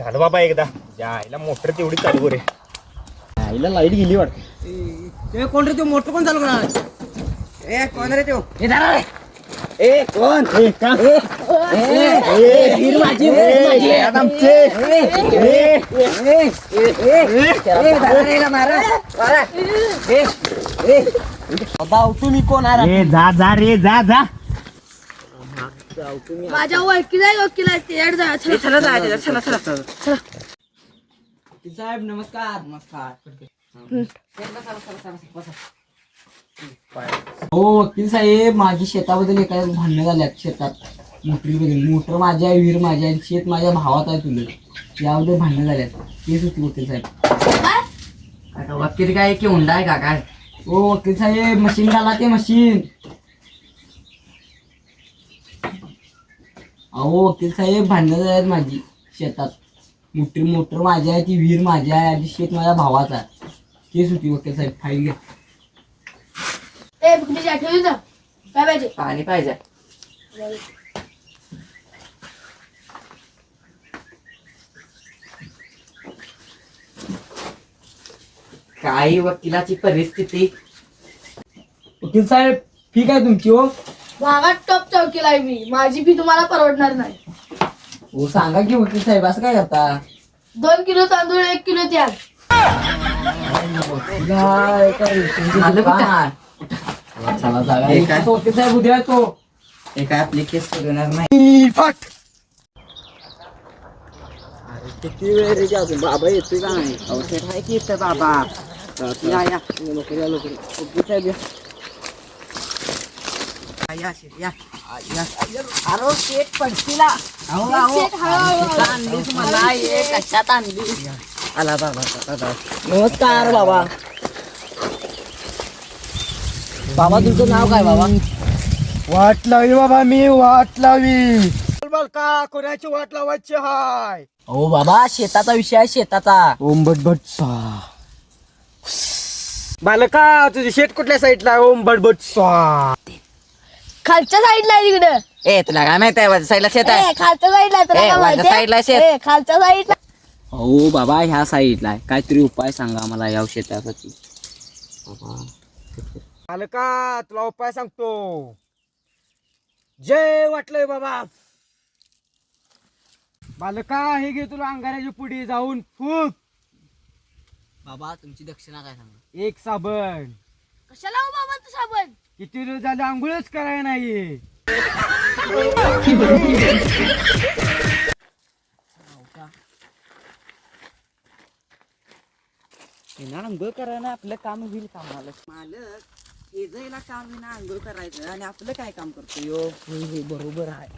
झालं बाबा एकदा आईला मोटर तेवढी चालू रे. आईला लाईट गेली वाटते. कोण रे तो मोटर कोण चालू करणार? कोण रे तो? कोण तुम्ही कोण आहे? जा जा रे जा जा. माझ्या वकील आहे चला साहेब नमस्कार. नमस्कार. हो वकील साहेब, माझी शेताबद्दल एका भांडणं झाल्यात. शेतात मोटरीबद्दल. मोटर माझ्या आहे, विहीर माझ्या आहे, शेत माझ्या भावात आहे. तुला याबद्दल भांडणं झाल्यात. तेच होती वकील साहेब. वकील काय की हुंडा आहे का काय? हो वकील साहेब, मशीन घाला ते मशीन. अहो वकील साहेब, भांडणं झाल्यात माझी शेतात. मोटर माझी आहे, ती विहीर माझी आहे आणि शेत माझ्या भावाचा आहे. तेच होती वकील साहेब. फाईल घ्या. काय पाहिजे? पाणी पाहिजे. काही वकिलाची परिस्थिती. वकील साहेब, फी काय तुमची? हो भागात टॉप चौकीला आहे मी. माझी फी तुम्हाला परवडणार नाही. हो सांगा की वकील साहेब, असं काय करता? 2 किलो तांदूळ 1 किलो त्याग. चला जागा. वकील साहेब उद्या तो हे काय आपली केस सोडणार नाही. किती वेळ रे अजून बाबा येतोय का नाही? औषध आहे की इथं बाबा. या या लोक या लोक. वकील साहेब या. या या या. अरे केक पडशीला. शेट हळूहळू. आणलीस मला ये कशात आणली? आला बाबा. नमस्कार बाबा. बाबा तुमचं नाव काय बाबा? वाट लावी बाबा, मी वाट लावी. बोल का कोणाची वाट लावायची हाय? हो बाबा, शेताचा विषय आहे शेताचा. ओम बटबट स्वा. बालका तुझी शेत कुठल्या साईडला आहे? ओम बटबट स्वा. खालच्या साईडला आहे तिकडे. ए तुला काय माहित आहे साईडला शेत आहे? खालच्या साईडला तर ए, काय वरच्या साईडला माहिती? शेत. खालच्या साईडला. हो बाबा, ह्या साईडला आहे. काहीतरी उपाय सांगा मला या शेतासाठी. बालका तुला उपाय सांगतो. जय वाटलंय बाबा. बालका हे घे तुला अंगाराची पुडी, जाऊन फूक. बाबा तुमची दक्षिणा काय सांगा? 1 साबण. कशाला हो बाबा तू साबण? किती दिवस झाले आंघोळच करायला नाही. आंघोळ करायला आपलं काम होईल का? मालक हे जायला काम विना आंघोळ करायचं आणि आपलं काय काम करतो यो? बरोबर आहे.